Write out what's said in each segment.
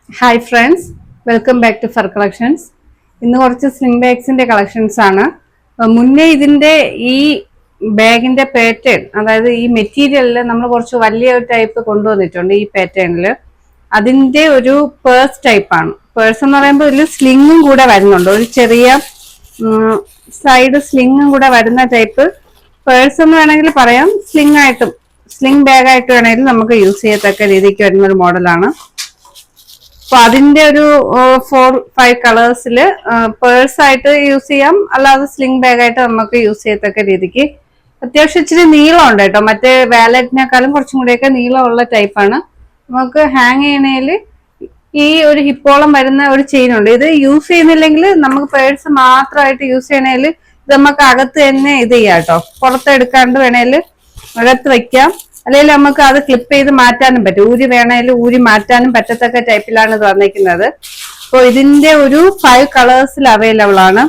Hi friends, welcome back to Fur Collections. ഇന്ന് കുറച്ച് sling ബാഗ്സിന്റെ collections ആണ്. മുന്നേ ഇതിന്റെ ഈ ബാഗിന്റെ പാറ്റേൺ, അതായത് ഈ മെറ്റീരിയലിൽ നമ്മൾ കുറച്ച് വലിയ ഒരു ടൈപ്പ് കൊണ്ടുവന്നിട്ടുണ്ട്. ഈ പാറ്റേണിൽ അതിന്റെ ഒരു പേഴ്സ് ടൈപ്പ് ആണ്. പേഴ്സ് എന്ന് പറയുമ്പോൾ ഇതിൽ സ്ലിങ്ങും കൂടെ വരുന്നുണ്ട്. ഒരു ചെറിയ സൈഡ് സ്ലിങ്ങും കൂടെ വരുന്ന ടൈപ്പ് പേഴ്സ് എന്ന് വേണമെങ്കിൽ പറയാം. സ്ലിംഗ് ബാഗ് ആയിട്ട് വേണമെങ്കിൽ നമുക്ക് യൂസ് ചെയ്യത്തക്ക രീതിക്ക് വരുന്ന ഒരു മോഡലാണ്. അപ്പൊ അതിന്റെ ഒരു 4-5 കളേഴ്സിൽ പേഴ്സ് ആയിട്ട് യൂസ് ചെയ്യാം, അല്ലാതെ സ്ലിംഗ് ബാഗ് ആയിട്ട് നമുക്ക് യൂസ് ചെയ്യത്തക്ക രീതിക്ക്. അത്യാവശ്യം ഇച്ചിരി നീളം ഉണ്ട് കേട്ടോ, മറ്റേ വാലറ്റിനേക്കാളും കുറച്ചും കൂടെയൊക്കെ നീളമുള്ള ടൈപ്പാണ്. നമുക്ക് ഹാങ് ചെയ്യണേൽ ഈ ഒരു ഹിപ്പോളം വരുന്ന ഒരു ചെയിൻ ഉണ്ട്. ഇത് യൂസ് ചെയ്യുന്നില്ലെങ്കിൽ നമുക്ക് പേഴ്സ് മാത്രമായിട്ട് യൂസ് ചെയ്യണേൽ ഇത് നമുക്ക് അകത്ത് തന്നെ ഇത് ചെയ്യാം കേട്ടോ. പുറത്തെടുക്കാണ്ട് വേണേൽ അകത്ത് വെക്കാം, അല്ലെങ്കിൽ നമുക്ക് അത് ക്ലിപ്പ് ചെയ്ത് മാറ്റാനും പറ്റും. ഊരി വേണേലും ഊരി മാറ്റാനും പറ്റത്തക്ക ടൈപ്പിലാണ് ഇത് വന്നിരിക്കുന്നത്. അപ്പോൾ ഇതിന്റെ ഒരു 5 കളേഴ്സിൽ അവൈലബിൾ ആണ്.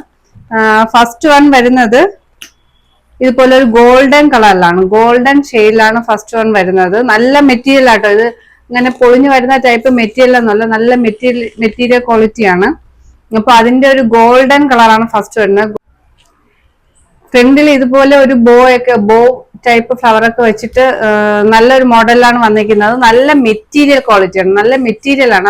ഫസ്റ്റ് വൺ വരുന്നത് ഇതുപോലെ ഒരു ഗോൾഡൻ കളറിലാണ്, ഗോൾഡൻ ഷെയ്ഡിലാണ് ഫസ്റ്റ് വൺ വരുന്നത്. നല്ല മെറ്റീരിയൽ ആട്ടോ, ഇത് ഇങ്ങനെ പൊളിഞ്ഞു വരുന്ന ടൈപ്പ് മെറ്റീരിയൽ എന്നല്ല, നല്ല മെറ്റീരിയൽ ക്വാളിറ്റിയാണ്. അപ്പൊ അതിന്റെ ഒരു ഗോൾഡൻ കളറാണ് ഫസ്റ്റ് വരുന്നത്. ഫ്രണ്ടിൽ ഇതുപോലെ ഒരു ബോ ടൈപ്പ് ഫ്ലവർ ഒക്കെ വെച്ചിട്ട് നല്ലൊരു മോഡലാണ് വന്നിരിക്കുന്നത്. നല്ല മെറ്റീരിയൽ ക്വാളിറ്റിയാണ്, നല്ല മെറ്റീരിയൽ ആണ്.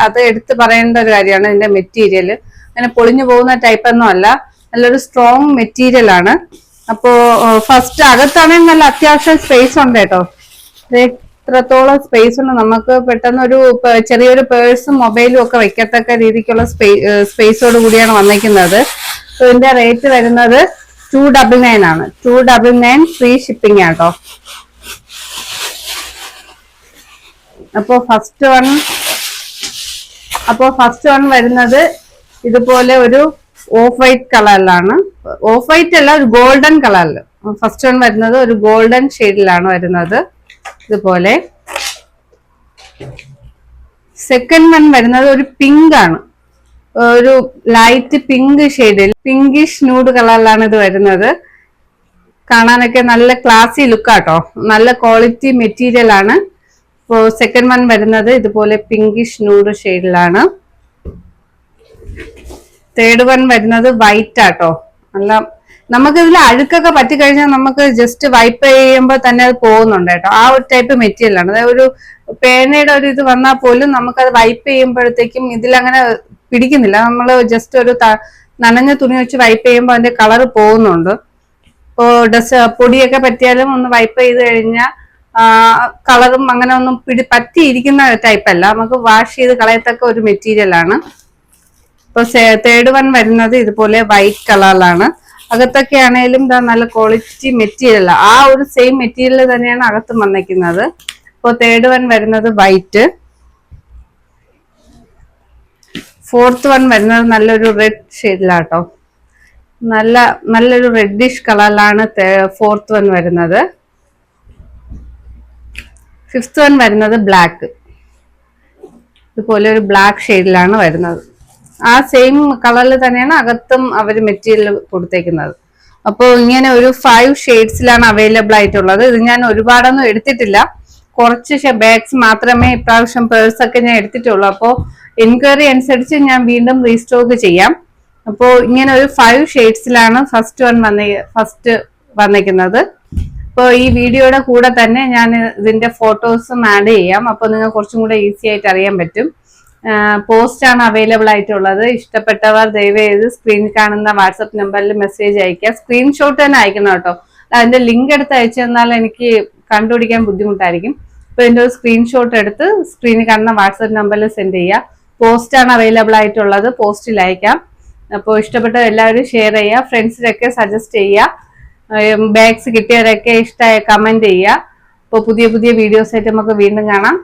അത് എടുത്ത് പറയേണ്ട ഒരു കാര്യമാണ്. ഇതിന്റെ മെറ്റീരിയൽ അങ്ങനെ പൊളിഞ്ഞു പോകുന്ന ടൈപ്പ് ഒന്നും അല്ല, നല്ലൊരു സ്ട്രോങ് മെറ്റീരിയൽ ആണ്. അപ്പോ ഫസ്റ്റ് അകത്താണെങ്കിൽ നല്ല അത്യാവശ്യം സ്പേസ് ഉണ്ട് കേട്ടോ. ഇത്രത്തോളം സ്പേസ് ഉണ്ട്, നമുക്ക് പെട്ടെന്ന് ഒരു ചെറിയൊരു പേഴ്സും മൊബൈലും ഒക്കെ വെക്കത്തക്ക രീതിക്കുള്ള സ്പേസോട് കൂടിയാണ് വന്നിരിക്കുന്നത്. സോ ഇതിന്റെ റേറ്റ് വരുന്നത് 299 ആണ്. 299 ഫ്രീ ഷിപ്പിംഗ് ആട്ടോ. അപ്പോ ഫസ്റ്റ് വൺ വരുന്നത് ഇതുപോലെ ഒരു ഓഫ് വൈറ്റ് കളറിലാണ്. ഓഫ് വൈറ്റ് അല്ല, ഒരു ഗോൾഡൻ കളറിൽ ഫസ്റ്റ് വൺ വരുന്നത് ഒരു ഗോൾഡൻ ഷെയ്ഡിലാണ് വരുന്നത് ഇതുപോലെ. സെക്കൻഡ് വൺ വരുന്നത് ഒരു പിങ്ക് ആണ്, ഒരു ലൈറ്റ് പിങ്ക് ഷെയ്ഡിൽ, പിങ്കിഷ് ന്യൂഡ് കളറിലാണ് ഇത് വരുന്നത്. കാണാനൊക്കെ നല്ല ക്ലാസി ലുക്കാട്ടോ, നല്ല ക്വാളിറ്റി മെറ്റീരിയൽ ആണ്. ഇപ്പോൾ സെക്കൻഡ് വൺ വരുന്നത് ഇതുപോലെ പിങ്കിഷ് ന്യൂഡ് ഷെയ്ഡിലാണ്. തേർഡ് വൺ വരുന്നത് വൈറ്റ് ആട്ടോ. നല്ല നമുക്ക് ഇതിൽ അഴുക്കൊക്കെ പറ്റിക്കഴിഞ്ഞാൽ നമുക്ക് ജസ്റ്റ് വൈപ്പ് ചെയ്യുമ്പോൾ തന്നെ അത് പോകുന്നുണ്ട് കേട്ടോ. ആ ഒരു ടൈപ്പ് മെറ്റീരിയൽ ആണ്. അതായത് ഒരു പേനയുടെ ഒരു ഇത് വന്നാൽ പോലും നമുക്കത് വൈപ്പ് ചെയ്യുമ്പോഴത്തേക്കും ഇതിലങ്ങനെ പിടിക്കുന്നില്ല. നമ്മൾ ജസ്റ്റ് ഒരു നനഞ്ഞ തുണി വെച്ച് വൈപ്പ് ചെയ്യുമ്പോൾ അതിന്റെ കളർ പോകുന്നുണ്ട്. ഇപ്പോ പൊടിയൊക്കെ പറ്റിയാലും ഒന്ന് വൈപ്പ് ചെയ്ത് കഴിഞ്ഞാൽ കളറും അങ്ങനെ ഒന്നും പറ്റിയിരിക്കുന്ന ടൈപ്പ് അല്ല, നമുക്ക് വാഷ് ചെയ്ത് കളയത്തക്ക ഒരു മെറ്റീരിയൽ ആണ്. ഇപ്പൊ തേർഡ് വൺ വരുന്നത് ഇതുപോലെ വൈറ്റ് കളറിലാണ്. അകത്തൊക്കെ ആണെങ്കിലും നല്ല ക്വാളിറ്റി മെറ്റീരിയൽ, ആ ഒരു സെയിം മെറ്റീരിയൽ തന്നെയാണ് അകത്തും വന്നിരിക്കുന്നത്. ഇപ്പോൾ തേർഡ് വൺ വരുന്നത് വൈറ്റ്. ഫോർത്ത് വൺ വരുന്നത് നല്ലൊരു റെഡ് ഷെയ്ഡിലാട്ടോ, നല്ലൊരു റെഡിഷ് കളറിലാണ് ഫോർത്ത് വൺ വരുന്നത്. ഫിഫ്ത്ത് വൺ വരുന്നത് ബ്ലാക്ക്, ഇതുപോലെ ഒരു ബ്ലാക്ക് ഷെയ്ഡിലാണ് വരുന്നത്. ആ സെയിം കളറിൽ തന്നെയാണ് അകത്തും അവർ മെറ്റീരിയൽ കൊടുത്തേക്കുന്നത്. അപ്പോൾ ഇങ്ങനെ ഒരു 5 ഷെയ്ഡ്സിലാണ് അവൈലബിൾ ആയിട്ടുള്ളത്. ഇത് ഞാൻ ഒരുപാടൊന്നും എടുത്തിട്ടില്ല, കുറച്ച് ബാഗ്സ് മാത്രമേ ഇപ്രാവശ്യം പേഴ്സ് ഒക്കെ ഞാൻ എടുത്തിട്ടുള്ളൂ. അപ്പോൾ എൻക്വയറി അനുസരിച്ച് ഞാൻ വീണ്ടും റീസ്റ്റോക്ക് ചെയ്യാം. അപ്പോൾ ഇങ്ങനെ ഒരു 5 ഷെയ്ഡ്സിലാണ് ഫസ്റ്റ് വന്നിരിക്കുന്നത്. അപ്പോൾ ഈ വീഡിയോയുടെ കൂടെ തന്നെ ഞാൻ ഇതിന്റെ ഫോട്ടോസും ആഡ് ചെയ്യാം. അപ്പോൾ നിങ്ങൾക്ക് കുറച്ചും കൂടെ ഈസി ആയിട്ട് അറിയാൻ പറ്റും. പോസ്റ്റ് ആണ് അവൈലബിൾ ആയിട്ടുള്ളത്. ഇഷ്ടപ്പെട്ടവർ ദയവേത് സ്ക്രീനിൽ കാണുന്ന വാട്സപ്പ് നമ്പറിൽ മെസ്സേജ് അയക്കുക. സ്ക്രീൻഷോട്ട് തന്നെ അയക്കണം കേട്ടോ. അതിന്റെ ലിങ്ക് എടുത്ത് അയച്ചു തന്നാൽ എനിക്ക് കണ്ടുപിടിക്കാൻ ബുദ്ധിമുട്ടായിരിക്കും. അപ്പൊ ഇതിന്റെ ഒരു സ്ക്രീൻഷോട്ട് എടുത്ത് സ്ക്രീനിൽ കാണുന്ന വാട്സപ്പ് നമ്പറിൽ സെൻഡ് ചെയ്യുക. പോസ്റ്റ് ആണ് അവൈലബിൾ ആയിട്ടുള്ളത്, പോസ്റ്റിൽ അയക്കാം. അപ്പോൾ ഇഷ്ടപ്പെട്ട എല്ലാവരും ഷെയർ ചെയ്യുക, ഫ്രണ്ട്സിനൊക്കെ സജസ്റ്റ് ചെയ്യുക. ബാഗ്സ് കിട്ടിയവരൊക്കെ ഇഷ്ടമായ കമന്റ് ചെയ്യുക. അപ്പോൾ പുതിയ വീഡിയോസ് ആയിട്ട് നമുക്ക് വീണ്ടും കാണാം.